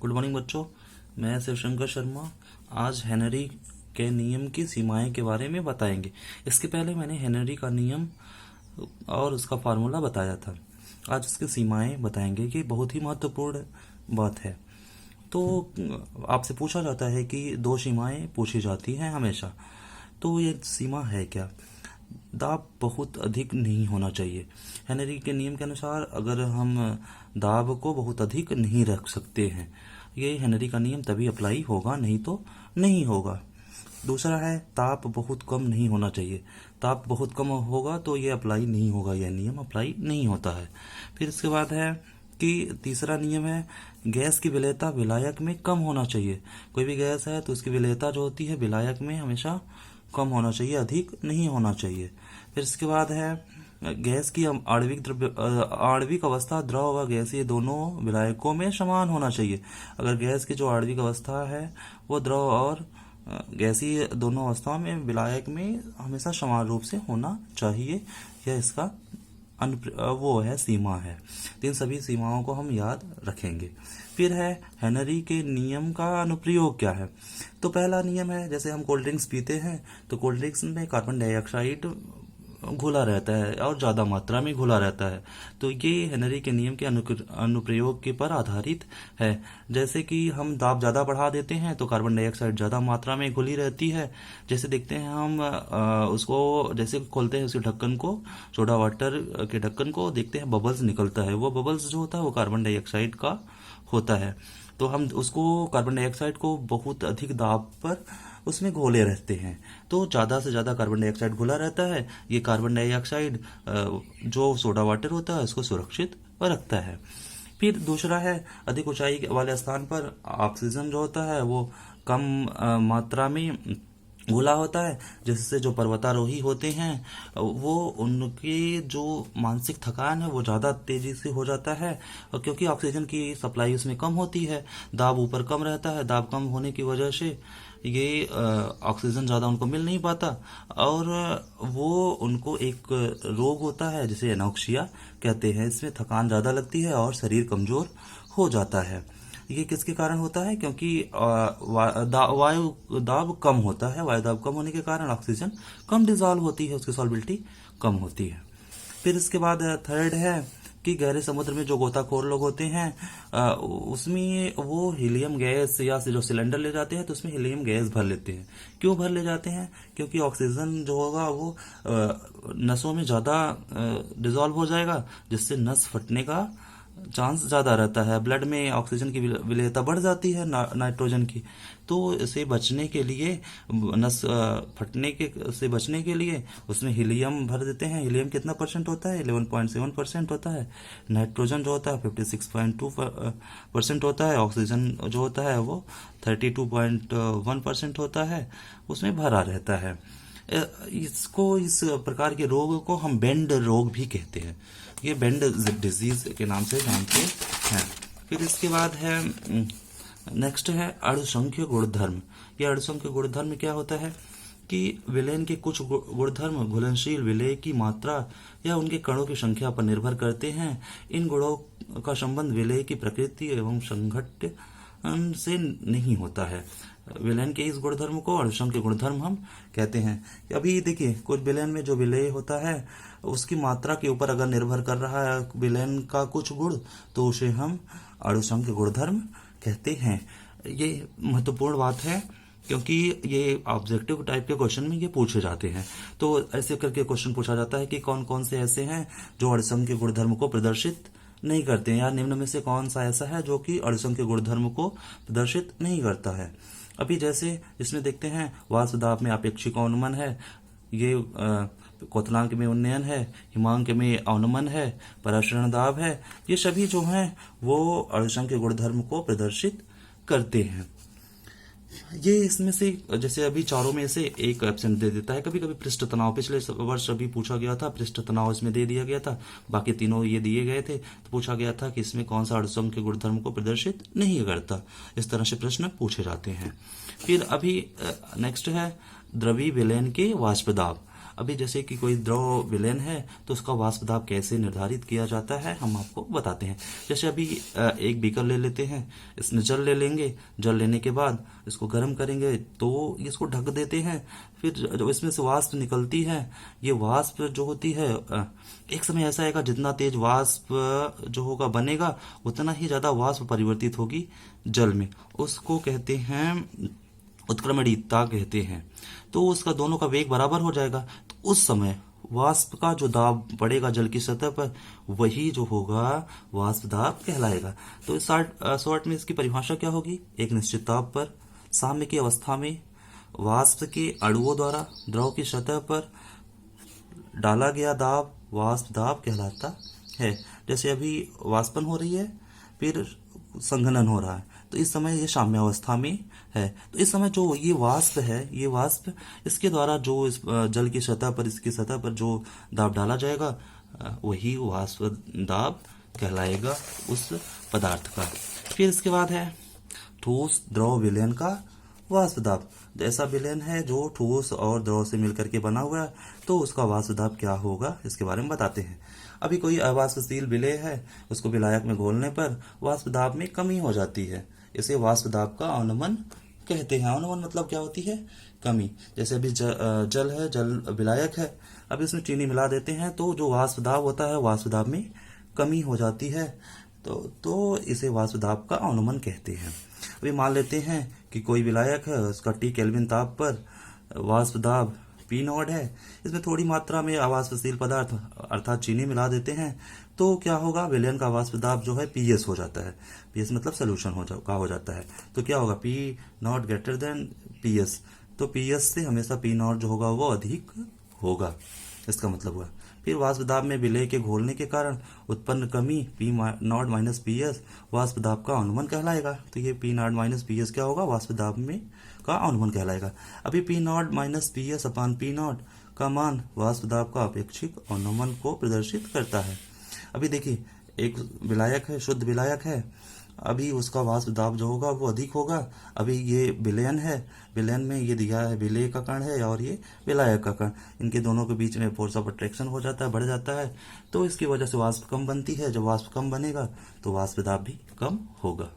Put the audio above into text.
Good morning बच्चों। मैं शिवशंकर शर्मा। आज हेनरी के नियम की सीमाएं के बारे में बताएंगे। इसके पहले मैंने हेनरी का नियम और उसका फार्मूला बताया था। आज उसकी सीमाएं बताएंगे कि बहुत ही महत्वपूर्ण बात है। तो आपसे पूछा जाता है कि दो सीमाएं पूछी जाती हैं हमेशा। तो ये सीमा है क्या? दाब बहुत अधिक नहीं होना चाहिए। हेनरी के नियम के अनुसार अगर हम दाब को बहुत अधिक नहीं रख सकते हैं, ये हेनरी का नियम तभी अप्लाई होगा, नहीं तो नहीं होगा। दूसरा है ताप बहुत कम नहीं होना चाहिए। ताप बहुत कम होगा तो ये अप्लाई नहीं होगा, यह नियम अप्लाई नहीं होता है। फिर इसके बाद है कि तीसरा नियम है गैस की विलेयता विलायक में कम होना चाहिए। कोई भी गैस है तो उसकी विलेयता जो होती है विलायक में हमेशा कम होना चाहिए, अधिक नहीं होना चाहिए। फिर इसके बाद है गैस की आणविक अवस्था द्रव व गैसीय दोनों विलायकों में समान होना चाहिए। अगर गैस की जो आणविक अवस्था है वो द्रव और गैसीय दोनों अवस्थाओं में विलायक में हमेशा समान रूप से होना चाहिए। यह इसका वो है, सीमा है। तो इन सभी सीमाओं को हम याद रखेंगे। फिर है हेनरी के नियम का अनुप्रयोग क्या है। तो पहला नियम है, जैसे हम कोल्ड ड्रिंक्स पीते हैं तो कोल्ड ड्रिंक्स में कार्बन डाइऑक्साइड घुला रहता है और ज़्यादा मात्रा में घुला रहता है। तो ये हेनरी के नियम के अनुप्रयोग के पर आधारित है। जैसे कि हम दाब ज़्यादा बढ़ा देते हैं तो कार्बन डाइऑक्साइड ज़्यादा मात्रा में घुली रहती है। जैसे देखते हैं हम उसको जैसे खोलते हैं उसके ढक्कन को, सोडा वाटर के ढक्कन को, देखते हैं बबल्स निकलता है। वो बबल्स जो होता है वो कार्बन डाइऑक्साइड का होता है। तो हम उसको कार्बन डाइऑक्साइड को बहुत अधिक दाब पर उसमें घोले रहते हैं, तो ज़्यादा से ज़्यादा कार्बन डाइऑक्साइड घुला रहता है। ये कार्बन डाइऑक्साइड जो सोडा वाटर होता है उसको सुरक्षित रखता है। फिर दूसरा है अधिक ऊंचाई वाले स्थान पर ऑक्सीजन जो होता है वो कम मात्रा में घुला होता है, जिससे जो पर्वतारोही होते हैं वो उनकी जो मानसिक थकान है वो ज़्यादा तेज़ी से हो जाता है, और क्योंकि ऑक्सीजन की सप्लाई उसमें कम होती है, दाब ऊपर कम रहता है। दाब कम होने की वजह से ये ऑक्सीजन ज़्यादा उनको मिल नहीं पाता और वो उनको एक रोग होता है जिसे एनोक्सिया कहते हैं। इसमें थकान ज़्यादा लगती है और शरीर कमज़ोर हो जाता है। ये किसके कारण होता है? क्योंकि वायु दाब कम होता है। वायु दाब कम होने के कारण ऑक्सीजन कम डिजॉल्व होती है, उसकी सॉल्बिलिटी कम होती है। फिर इसके बाद थर्ड है कि गहरे समुद्र में जो गोताखोर लोग होते हैं उसमें वो हीलियम गैस या जो सिलेंडर ले जाते हैं तो उसमें हीलियम गैस भर लेते हैं। क्यों भर ले जाते हैं? क्योंकि ऑक्सीजन जो होगा वो नसों में ज़्यादा डिजॉल्व हो जाएगा, जिससे नस फटने का चांस ज़्यादा रहता है। ब्लड में ऑक्सीजन की विलेयता बढ़ जाती है नाइट्रोजन की। तो इसे बचने के लिए, नस फटने के से बचने के लिए उसमें हीलियम भर देते हैं। हीलियम कितना परसेंट होता है? 11.7% होता है। नाइट्रोजन जो होता है 56.2% होता है। ऑक्सीजन जो होता है वो 32.1% होता है, उसमें भरा रहता है। इसको, इस प्रकार के रोग को हम बेंड रोग भी कहते हैं। ये बेंड डिजीज के नाम से जानते हैं। फिर इसके बाद है नेक्स्ट है अणुसंख्य गुणधर्म। ये अणुसंख्य गुणधर्म क्या होता है कि विलयन के कुछ गुणधर्म घुलनशील विलय की मात्रा या उनके कणों की संख्या पर निर्भर करते हैं। इन गुणों का संबंध विलय की प्रकृति एवं संघट्य से नहीं होता है। विलयन के इस गुणधर्म को अणुसंख्य गुणधर्म हम कहते हैं। अभी देखिए, कुछ विलयन में जो विलय होता है उसकी मात्रा के ऊपर अगर निर्भर कर रहा है विलयन का कुछ गुण, तो उसे हम अणुसंख्य गुणधर्म कहते हैं। ये महत्वपूर्ण बात है क्योंकि ये ऑब्जेक्टिव टाइप के क्वेश्चन में ये पूछे जाते हैं। तो ऐसे करके क्वेश्चन पूछा जाता है कि कौन कौन से ऐसे हैं जो अणुसंख्य गुणधर्म को प्रदर्शित नहीं करते हैं, या निम्न में से कौन सा ऐसा है जो कि अणुसंख्य गुणधर्म को प्रदर्शित नहीं करता है। अभी जैसे इसमें देखते हैं वाष्प दाब में आपेक्षिक अवनमन है, ये क्वथनांक में उन्नयन है, हिमांक में अवनमन है, पराशरण दाब है। ये सभी जो हैं वो अणुसंख्य गुणधर्म को प्रदर्शित करते हैं। ये इसमें से जैसे अभी चारों में से एक एब्सेंट दे देता है। कभी कभी पृष्ठ तनाव, पिछले वर्ष अभी पूछा गया था, पृष्ठ तनाव इसमें दे दिया गया था, बाकी तीनों ये दिए गए थे, तो पूछा गया था कि इसमें कौन सा अणुसंख्य गुणधर्म को प्रदर्शित नहीं करता। इस तरह से प्रश्न पूछे जाते हैं। फिर अभी नेक्स्ट है द्रवी विलयन के वाष्प दाब। अभी जैसे कि कोई द्रव विलयन है तो उसका वाष्प दाब कैसे निर्धारित किया जाता है हम आपको बताते हैं। जैसे अभी एक बीकर ले लेते हैं, इसमें जल ले लेंगे, जल लेने के बाद इसको गर्म करेंगे तो इसको ढक देते हैं। फिर जो इसमें से वाष्प निकलती है, ये वाष्प जो होती है एक समय ऐसा आएगा जितना तेज वाष्प जो होगा बनेगा उतना ही ज्यादा वाष्प परिवर्तित होगी जल में, उसको कहते हैं उत्क्रमणीयता कहते हैं। तो उसका दोनों का वेग बराबर हो जाएगा, तो उस समय वाष्प का जो दाब बढ़ेगा जल की सतह पर वही जो होगा वाष्प दाब कहलाएगा। तो इस शॉर्ट में इसकी परिभाषा क्या होगी, एक निश्चित ताप पर साम्य की अवस्था में वाष्प के अणुओं द्वारा द्रव की सतह पर डाला गया दाब वाष्प दाब कहलाता है। जैसे अभी वाष्पन हो रही है, फिर संघनन हो रहा है, तो इस समय ये साम्यावस्था में है। तो इस समय जो ये वाष्प है, ये वाष्प इसके द्वारा जो इस जल की सतह पर, इसकी सतह पर जो दाब डाला जाएगा वही वाष्प दाब कहलाएगा उस पदार्थ का। फिर इसके बाद है ठोस द्रव विलयन का वाष्प दाब। ऐसा विलयन है जो ठोस और द्रव से मिलकर के बना हुआ है, तो उसका वाष्प दाब क्या होगा इसके बारे में बताते हैं। अभी कोई अवाष्पशील विलेय है, उसको विलायक में घोलने पर वाष्प दाब में कमी हो जाती है, इसे वाष्प दाब का अवनमन कहते हैं। अवनमन मतलब क्या होती है, कमी। जैसे अभी जल है, जल विलायक है, अब इसमें चीनी मिला देते हैं तो जो वाष्प दाब होता है वाष्प दाब में कमी हो जाती है, तो इसे वाष्प दाब का अवनमन कहते हैं। अभी मान लेते हैं कि कोई विलायक है, उसका T केल्विन ताप पर वाष्प दाब P0 है, इसमें थोड़ी मात्रा में अवाष्पशील पदार्थ अर्थात चीनी मिला देते हैं, तो क्या होगा, विलयन का वाष्प दाब जो है PS हो जाता है। PS मतलब सोल्यूशन हो जाता है, तो क्या होगा, P0 ग्रेटर देन PS, तो PS से हमेशा P0 जो होगा वो अधिक होगा, इसका मतलब हुआ। फिर वाष्प दाब में विलेय के घोलने के कारण उत्पन्न कमी P0 माइनस PS वाष्प दाब का अनुमान कहलाएगा। तो ये P0 माइनस PS क्या होगा, वाष्प दाब में का अनुमान कहलाएगा। अभी P0 माइनस PS अपान P0 का मान वाष्प दाब का अपेक्षित अनुमान को प्रदर्शित करता है। अभी देखिए एक विलायक है, शुद्ध विलायक है, अभी उसका वाष्प दाब जो होगा वो अधिक होगा। अभी ये विलयन है, विलयन में ये दिया है विलेय का कण है और ये विलायक का कण, इनके दोनों के बीच में फोर्स ऑफ अट्रैक्शन हो जाता है, बढ़ जाता है, तो इसकी वजह से वाष्प कम बनती है। जब वाष्प कम बनेगा तो वाष्प दाब भी कम होगा।